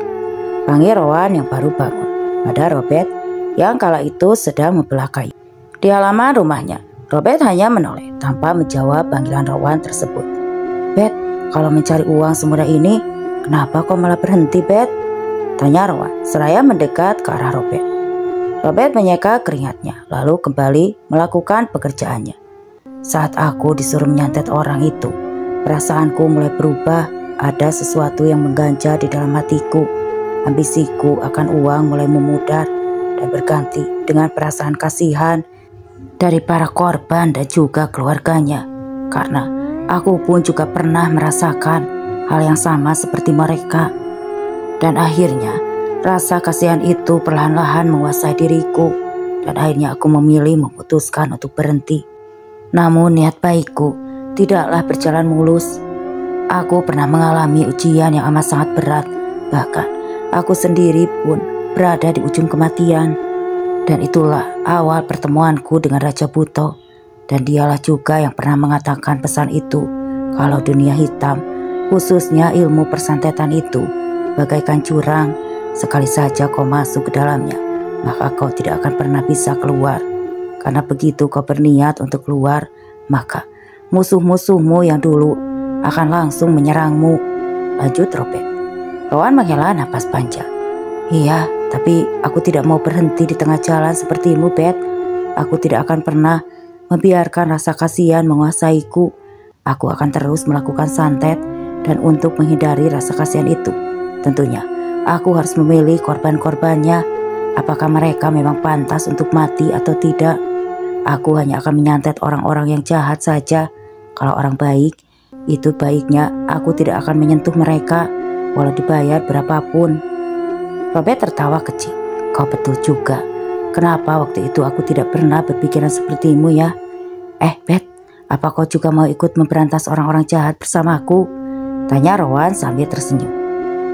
panggil Rowan yang baru bangun pada Robert yang kala itu sedang membelah kayu. Di halaman rumahnya, Robert hanya menoleh tanpa menjawab panggilan Rowan tersebut. Bet, kalau mencari uang semudah ini, kenapa kau malah berhenti, Bet? Tanya Rowan seraya mendekat ke arah Robert. Robert menyeka keringatnya lalu kembali melakukan pekerjaannya. Saat aku disuruh menyantet orang itu, perasaanku mulai berubah. Ada sesuatu yang mengganjal di dalam hatiku. Ambisiku akan uang mulai memudar dan berganti dengan perasaan kasihan dari para korban dan juga keluarganya. Karena aku pun juga pernah merasakan hal yang sama seperti mereka. Dan akhirnya rasa kasihan itu perlahan-lahan menguasai diriku. Dan akhirnya aku memilih memutuskan untuk berhenti. Namun niat baikku tidaklah berjalan mulus. Aku pernah mengalami ujian yang amat sangat berat. Bahkan aku sendiri pun berada di ujung kematian. Dan itulah awal pertemuanku dengan Rajaputo. Dan dialah juga yang pernah mengatakan pesan itu. Kalau dunia hitam, khususnya ilmu persantetan itu, bagaikan jurang, sekali saja kau masuk ke dalamnya, maka kau tidak akan pernah bisa keluar. Karena begitu kau berniat untuk keluar, maka musuh-musuhmu yang dulu akan langsung menyerangmu. Lanjut Robert. Rowan menghela napas panjang. Iya, tapi aku tidak mau berhenti di tengah jalan sepertimu, Bet. Aku tidak akan pernah membiarkan rasa kasihan menguasaiku. Aku akan terus melakukan santet, dan untuk menghindari rasa kasihan itu, tentunya aku harus memilih korban-korbannya. Apakah mereka memang pantas untuk mati atau tidak? Aku hanya akan menyantet orang-orang yang jahat saja. Kalau orang baik, itu baiknya aku tidak akan menyentuh mereka, walau dibayar berapapun. Robert tertawa kecil. Kau betul juga. Kenapa waktu itu aku tidak pernah berpikiran sepertimu ya? Bet, apa kau juga mau ikut memberantas orang-orang jahat bersamaku? Tanya Rowan sambil tersenyum.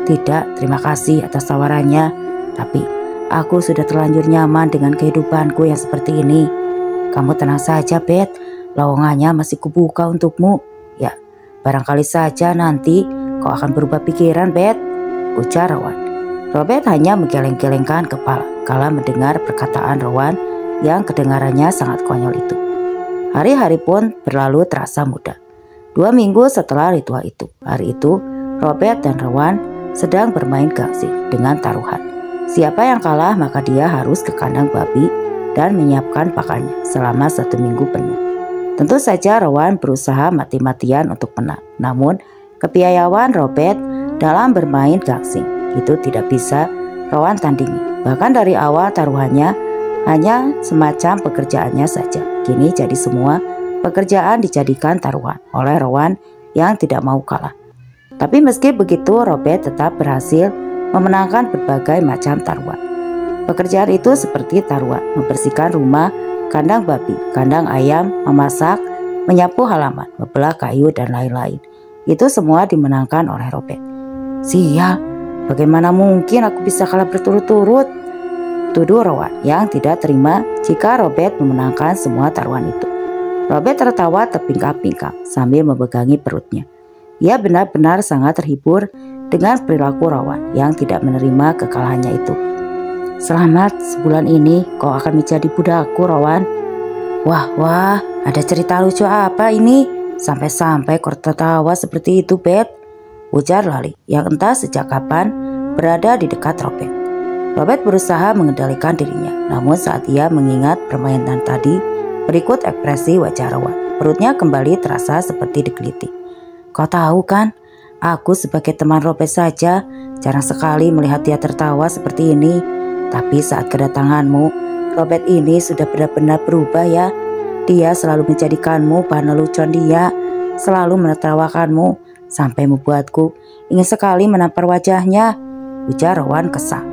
Tidak, terima kasih atas tawarannya. Tapi aku sudah terlanjur nyaman dengan kehidupanku yang seperti ini. Kamu tenang saja, Bet. Lowongannya masih kubuka untukmu. Ya, barangkali saja nanti kau akan berubah pikiran, Bet, ujar Rowan. Robert hanya menggeleng-gelengkan kepala kala mendengar perkataan Rowan yang kedengarannya sangat konyol itu. Hari-hari pun berlalu terasa mudah. 2 minggu setelah ritual itu, hari itu Robert dan Rowan sedang bermain gangsing dengan taruhan. Siapa yang kalah maka dia harus ke kandang babi dan menyiapkan pakannya selama 1 minggu penuh. Tentu saja Rowan berusaha mati-matian untuk menang. Namun kepiawaian Robert dalam bermain gangsing itu tidak bisa Rowan tandingi. Bahkan dari awal taruhannya hanya semacam pekerjaannya saja. Kini jadi semua pekerjaan dijadikan taruhan oleh Rowan yang tidak mau kalah. Tapi meski begitu Robert tetap berhasil memenangkan berbagai macam taruhan. Pekerjaan itu seperti taruhan membersihkan rumah, kandang babi, kandang ayam, memasak, menyapu halaman, membelah kayu dan lain-lain. Itu semua dimenangkan oleh Robert. Sial, bagaimana mungkin aku bisa kalah berturut-turut? Tuduh Rowan yang tidak terima jika Robert memenangkan semua taruhan itu. Robert tertawa terpingkap-pingkap sambil memegangi perutnya. Ia benar-benar sangat terhibur dengan perilaku Rowan yang tidak menerima kekalahannya itu. Selamat, sebulan ini kau akan menjadi budakku, Rowan. Wah, ada cerita lucu apa ini? Sampai-sampai kau tertawa seperti itu, Bet, ujar Lali yang entah sejak kapan berada di dekat Robert. Robert berusaha mengendalikan dirinya, namun saat ia mengingat permainan tadi, berikut ekspresi wajah Rowan, perutnya kembali terasa seperti digeliti. Kau tahu kan, aku sebagai teman Robert saja jarang sekali melihat dia tertawa seperti ini. Tapi saat kedatanganmu, Robert ini sudah benar-benar berubah ya. Dia selalu menjadikanmu bahan lelucon dia, selalu menertawakanmu, sampai membuatku ingin sekali menampar wajahnya, ujar Rowan kesal.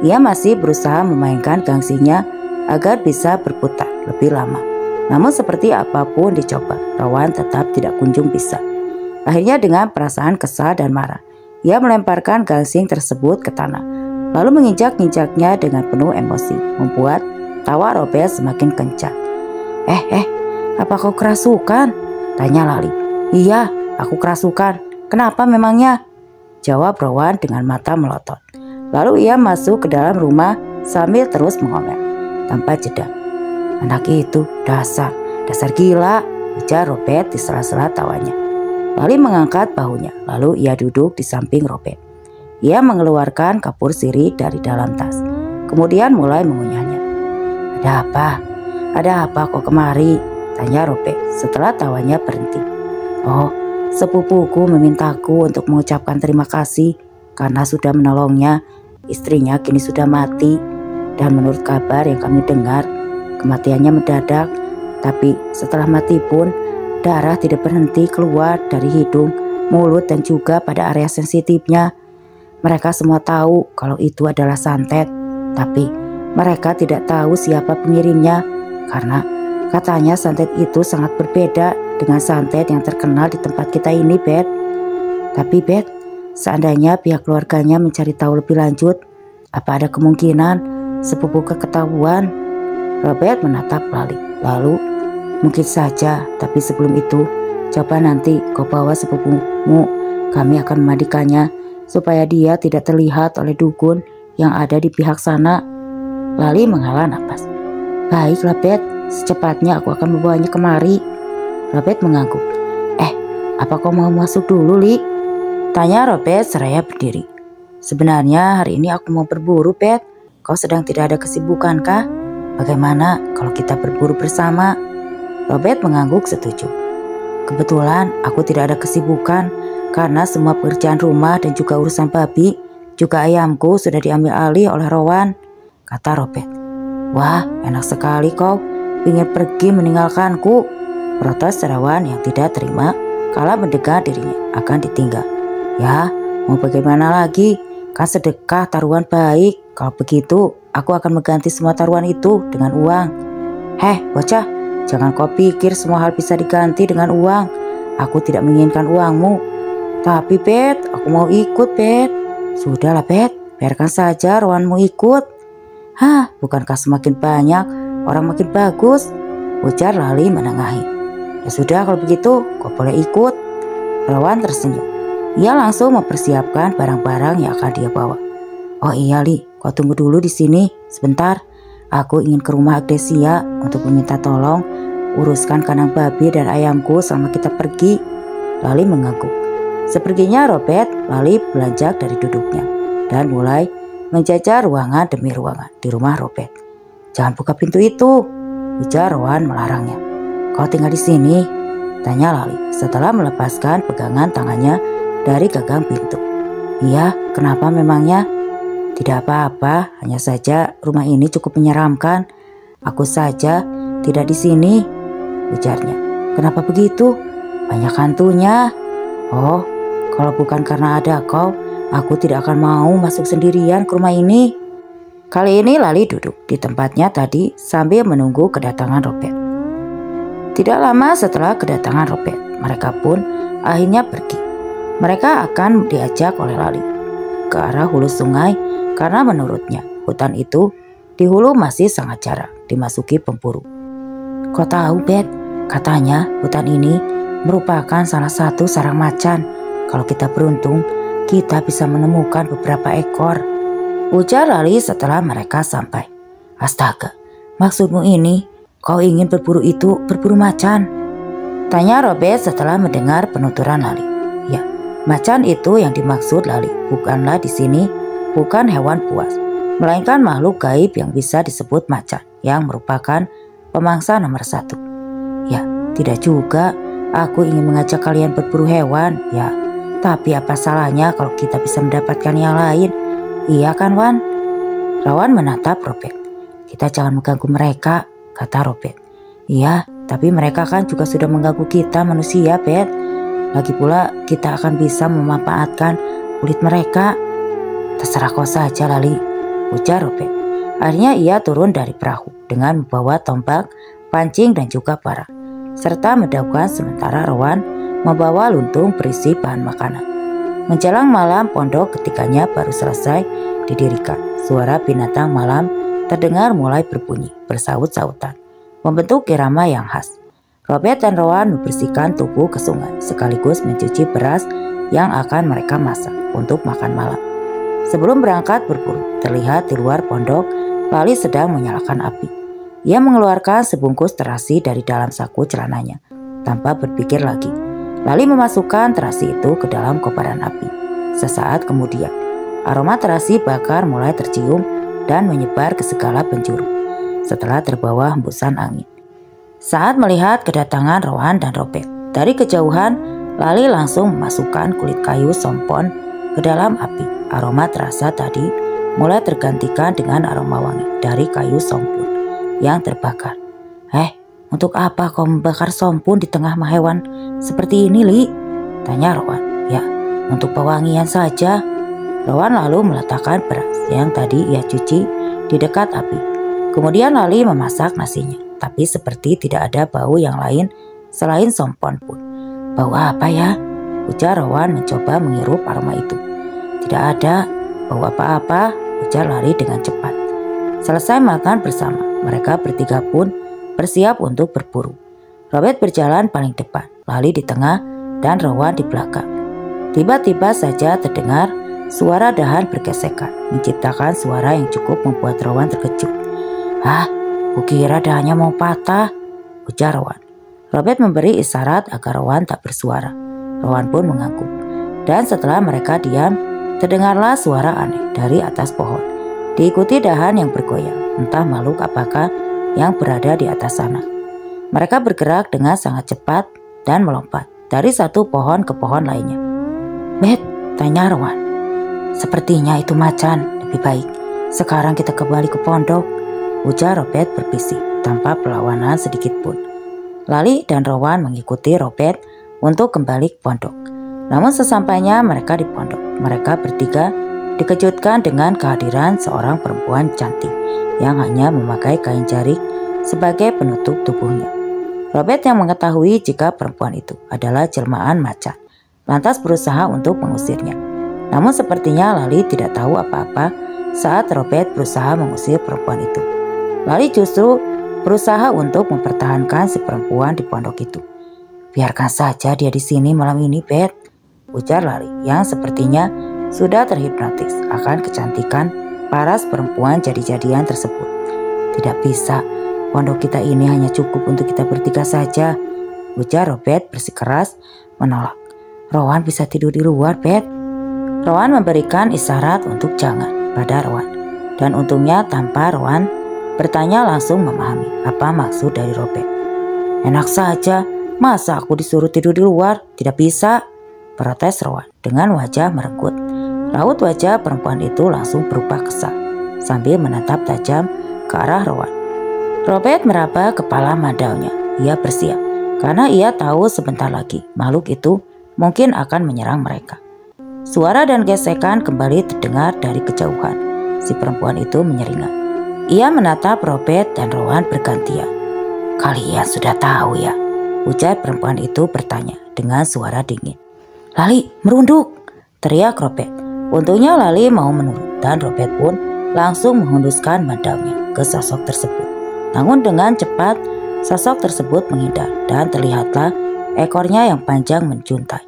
Ia masih berusaha memainkan gengsinya agar bisa berputar lebih lama. Namun seperti apapun dicoba, Rowan tetap tidak kunjung bisa. Akhirnya dengan perasaan kesal dan marah, ia melemparkan gangsing tersebut ke tanah, lalu menginjak-injaknya dengan penuh emosi, membuat tawa Robert semakin kencang. Apa kau kerasukan? Tanya Lali. Iya, aku kerasukan. Kenapa memangnya? Jawab Rowan dengan mata melotot. Lalu ia masuk ke dalam rumah sambil terus mengomel tanpa jeda. Anak itu dasar gila, ujar Robert di sela-sela tawanya. Lali mengangkat bahunya, lalu ia duduk di samping Robert. Ia mengeluarkan kapur sirih dari dalam tas, kemudian mulai mengunyahnya. Ada apa kok kemari? Tanya Robert setelah tawanya berhenti. Oh, sepupuku memintaku untuk mengucapkan terima kasih karena sudah menolongnya. Istrinya kini sudah mati, dan menurut kabar yang kami dengar, kematiannya mendadak. Tapi setelah mati pun, darah tidak berhenti keluar dari hidung, mulut, dan juga pada area sensitifnya. Mereka semua tahu kalau itu adalah santet, tapi mereka tidak tahu siapa pengirimnya, karena katanya santet itu sangat berbeda dengan santet yang terkenal di tempat kita ini, Beth. Tapi Beth, seandainya pihak keluarganya mencari tahu lebih lanjut, apa ada kemungkinan sepupu ketahuan? Robert menatap Lali. Lalu, mungkin saja, tapi sebelum itu, coba nanti kau bawa sepupumu. Kami akan memandikannya supaya dia tidak terlihat oleh dukun yang ada di pihak sana. Lali menghela napas. Baiklah Beth, secepatnya aku akan membawanya kemari. Robert mengangguk. Apa kau mau masuk dulu, Li? Tanya Robert seraya berdiri. Sebenarnya hari ini aku mau berburu, Beth. Kau sedang tidak ada kesibukan kah? Bagaimana kalau kita berburu bersama? Robert mengangguk setuju. Kebetulan aku tidak ada kesibukan karena semua pekerjaan rumah dan juga urusan babi, juga ayamku sudah diambil alih oleh Rowan, kata Robert. Wah, enak sekali kau ingin pergi meninggalkanku, protes Rowan yang tidak terima kala mendengar dirinya akan ditinggal. Ya, mau bagaimana lagi? Kan sedekah taruhan baik. Kalau begitu, aku akan mengganti semua taruhan itu dengan uang. Bocah, jangan kau pikir semua hal bisa diganti dengan uang. Aku tidak menginginkan uangmu. Tapi Beth, aku mau ikut, Beth. Sudahlah Beth, biarkan saja Rowanmu ikut. Bukankah semakin banyak orang makin bagus? Ujar Lali menengahi. Ya sudah, kalau begitu kau boleh ikut. Rowan tersenyum. Ia langsung mempersiapkan barang-barang yang akan dia bawa. Oh iya Li, kau tunggu dulu di sini sebentar. Aku ingin ke rumah Agnesia untuk meminta tolong uruskan kandang babi dan ayamku selama kita pergi. Lali mengangguk. Sepertinya Robert, Lali beranjak dari duduknya dan mulai menjajah ruangan demi ruangan di rumah Robert. Jangan buka pintu itu, ujar Rowan melarangnya. Kau tinggal di sini? Tanya Lali setelah melepaskan pegangan tangannya dari gagang pintu. Iya, kenapa memangnya? Tidak apa-apa, hanya saja rumah ini cukup menyeramkan. Aku saja tidak di sini, ujarnya. Kenapa begitu? Banyak hantunya. Oh, kalau bukan karena ada kau, aku tidak akan mau masuk sendirian ke rumah ini. Kali ini Lali duduk di tempatnya tadi sambil menunggu kedatangan Robert. Tidak lama setelah kedatangan Robert, mereka pun akhirnya pergi. Mereka akan diajak oleh Lali ke arah hulu sungai karena menurutnya hutan itu di hulu masih sangat jarang dimasuki pemburu. Kau tahu Beth, katanya hutan ini merupakan salah satu sarang macan. Kalau kita beruntung, kita bisa menemukan beberapa ekor, ujar Lali setelah mereka sampai. Astaga, maksudmu ini kau ingin berburu macan? Tanya Robert setelah mendengar penuturan Lali. Ya, macan itu yang dimaksud Lali, bukanlah di sini, bukan hewan buas. melainkan makhluk gaib yang bisa disebut macan, yang merupakan pemangsa nomor 1. Ya, tidak juga. Aku ingin mengajak kalian berburu hewan, ya. Tapi apa salahnya kalau kita bisa mendapatkan yang lain? Iya kan, Wan? Rawan menatap Robert. Kita jangan mengganggu mereka, kata Robert. Iya, tapi mereka kan juga sudah mengganggu kita manusia, Bet. Lagi pula kita akan bisa memanfaatkan kulit mereka. Terserah kau saja, Lali, ujar Robert. Akhirnya ia turun dari perahu dengan membawa tombak, pancing dan juga parang, serta mendaukan sementara Rowan membawa luntung berisi bahan makanan. Menjelang malam, pondok ketiganya baru selesai didirikan. Suara binatang malam terdengar mulai berbunyi bersaut-sautan, membentuk irama yang khas. Robert dan Rowan membersihkan tubuh ke sungai sekaligus mencuci beras yang akan mereka masak untuk makan malam. Sebelum berangkat berburu, terlihat di luar pondok Lali sedang menyalakan api. Ia mengeluarkan sebungkus terasi dari dalam saku celananya. Tanpa berpikir lagi, Lali memasukkan terasi itu ke dalam kobaran api. Sesaat kemudian, aroma terasi bakar mulai tercium dan menyebar ke segala penjuru setelah terbawa hembusan angin. Saat melihat kedatangan Rowan dan Robert, dari kejauhan Lali langsung memasukkan kulit kayu sompon ke dalam api. Aroma terasa tadi mulai tergantikan dengan aroma wangi dari kayu sompon yang terbakar. Untuk apa kau membakar sompun di tengah hewan seperti ini, Li? Tanya Rowan. Ya, untuk pewangian saja. Rowan lalu meletakkan beras yang tadi ia cuci di dekat api. Kemudian Lali memasak nasinya, tapi seperti tidak ada bau yang lain selain sompon pun. Bau apa ya? Ujar Rowan mencoba menghirup aroma itu. Tidak ada bau apa-apa, ujar Lali dengan cepat. Selesai makan bersama, mereka bertiga pun bersiap untuk berburu. Robert berjalan paling depan, Lali di tengah, dan Rowan di belakang. Tiba-tiba saja terdengar suara dahan bergesekan, menciptakan suara yang cukup membuat Rowan terkejut. Kukira dahannya mau patah, ujar Rowan. Robert memberi isyarat agar Rowan tak bersuara. Rowan pun mengangguk. Dan setelah mereka diam, terdengarlah suara aneh dari atas pohon, diikuti dahan yang bergoyang. Entah makhluk apakah yang berada di atas sana. Mereka bergerak dengan sangat cepat dan melompat dari satu pohon ke pohon lainnya. Bet, tanya Rowan. Sepertinya itu macan. Lebih baik sekarang kita kembali ke pondok, ujar Robert berbisik tanpa perlawanan sedikit pun. Lali dan Rowan mengikuti Robert untuk kembali ke pondok. Namun sesampainya mereka di pondok, mereka bertiga dikejutkan dengan kehadiran seorang perempuan cantik yang hanya memakai kain jarik sebagai penutup tubuhnya. Robert yang mengetahui jika perempuan itu adalah jelmaan macan, lantas berusaha untuk mengusirnya. Namun sepertinya Lali tidak tahu apa-apa saat Robert berusaha mengusir perempuan itu. Lali justru berusaha untuk mempertahankan si perempuan di pondok itu. Biarkan saja dia di sini malam ini, Bet, ujar Lali yang sepertinya sudah terhipnotis akan kecantikan paras perempuan jadi-jadian tersebut. Tidak bisa, pondok kita ini hanya cukup untuk kita bertiga saja, ujar Robert bersikeras menolak. Rowan bisa tidur di luar, Bet. Rowan memberikan isyarat untuk jangan pada Rowan. Dan untungnya tanpa Rowan bertanya langsung memahami apa maksud dari Robert. Enak saja, masa aku disuruh tidur di luar? Tidak bisa, protes Rowan dengan wajah merenggut. Raut wajah perempuan itu langsung berubah kesal sambil menatap tajam ke arah Rowan. Robert meraba kepala madaunya. Ia bersiap karena ia tahu sebentar lagi makhluk itu mungkin akan menyerang mereka. Suara dan gesekan kembali terdengar dari kejauhan. Si perempuan itu menyeringai. Ia menatap Robert dan Rowan bergantian. Kalian sudah tahu ya? Ujar perempuan itu bertanya dengan suara dingin. Lali, merunduk! Teriak Robert. Untungnya Lali mau menurut dan Robert pun langsung menghunduskan madaunya ke sosok tersebut. Namun dengan cepat sosok tersebut menghindar dan terlihatlah ekornya yang panjang menjuntai.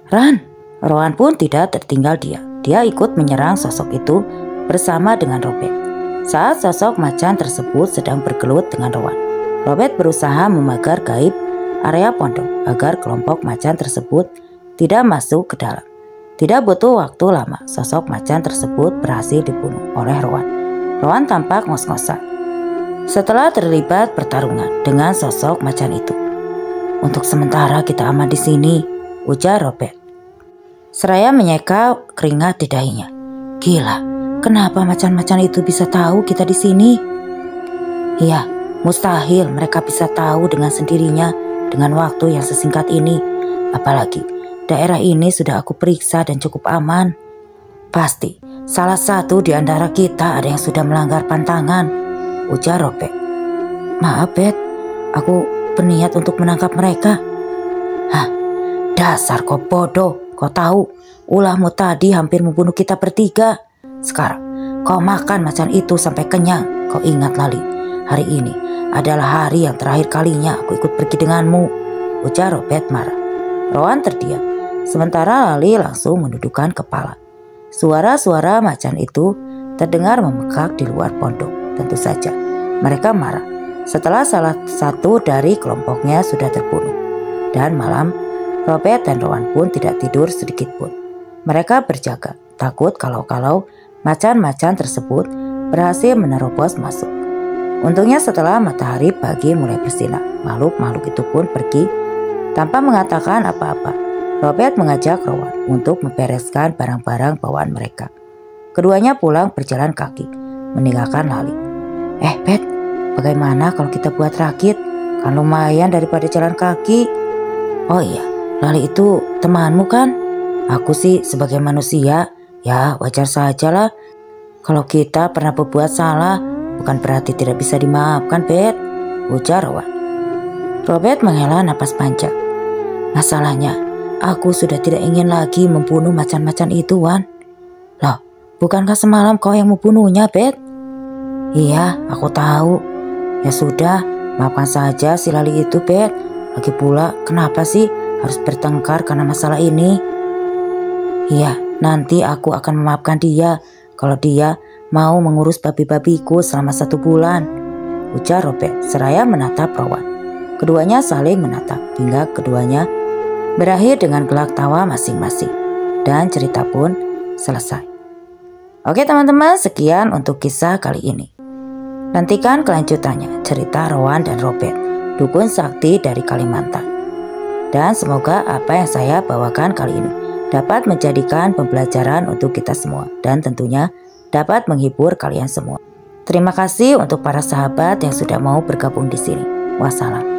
Ran! Rowan pun tidak tertinggal dia. Dia ikut menyerang sosok itu bersama dengan Robert. Saat sosok macan tersebut sedang bergelut dengan Rowan, Robert berusaha memagar gaib area pondok agar kelompok macan tersebut tidak masuk ke dalam. Tidak butuh waktu lama, sosok macan tersebut berhasil dibunuh oleh Rowan. Rowan tampak ngos-ngosan setelah terlibat pertarungan dengan sosok macan itu. "Untuk sementara kita aman di sini," ujar Robert. Seraya menyeka keringat di dahinya. "Gila, kenapa macan-macan itu bisa tahu kita di sini?" "Iya, mustahil mereka bisa tahu dengan sendirinya dengan waktu yang sesingkat ini. Apalagi daerah ini sudah aku periksa dan cukup aman. Pasti salah satu di antara kita ada yang sudah melanggar pantangan," ujar Robert. "Maaf, Beth, aku berniat untuk menangkap mereka." "Hah, dasar kau bodoh. Kau tahu, ulahmu tadi hampir membunuh kita bertiga. Sekarang kau makan macan itu sampai kenyang. Kau ingat, Lali, hari ini adalah hari yang terakhir kalinya aku ikut pergi denganmu," ujar Robert marah. Rowan terdiam, sementara Lali langsung menundukkan kepala. Suara-suara macan itu terdengar membengkak di luar pondok. Tentu saja mereka marah setelah salah satu dari kelompoknya sudah terbunuh. Dan malam, Robert dan Rowan pun tidak tidur sedikit pun. Mereka berjaga, takut kalau macan-macan tersebut berhasil menerobos masuk. Untungnya setelah matahari pagi mulai bersinar, makhluk-makhluk itu pun pergi tanpa mengatakan apa-apa. Robert mengajak Rowan untuk membereskan barang-barang bawaan mereka. Keduanya pulang berjalan kaki, meninggalkan Lali. "Beth, bagaimana kalau kita buat rakit? Kan lumayan daripada jalan kaki." "Oh iya, Lali itu temanmu kan? Aku sih sebagai manusia, ya wajar sajalah. Kalau kita pernah berbuat salah, bukan berarti tidak bisa dimaafkan, Beth," ujar Rowan. Robert menghela napas panjang. "Masalahnya, aku sudah tidak ingin lagi membunuh macan-macan itu, Wan." "Loh, bukankah semalam kau yang membunuhnya, Beth?" "Iya, aku tahu. Ya sudah, maafkan saja si Lali itu, Beth. Lagi pula, kenapa sih harus bertengkar karena masalah ini?" "Iya, nanti aku akan memaafkan dia kalau dia mau mengurus babi-babiku selama 1 bulan," ujar Robert seraya menatap Rowan. Keduanya saling menatap hingga keduanya berakhir dengan gelak tawa masing-masing. Dan cerita pun selesai. Oke teman-teman, sekian untuk kisah kali ini. Nantikan kelanjutannya cerita Rowan dan Robert, dukun sakti dari Kalimantan. Dan semoga apa yang saya bawakan kali ini dapat menjadikan pembelajaran untuk kita semua dan tentunya dapat menghibur kalian semua. Terima kasih untuk para sahabat yang sudah mau bergabung di sini. Wassalam.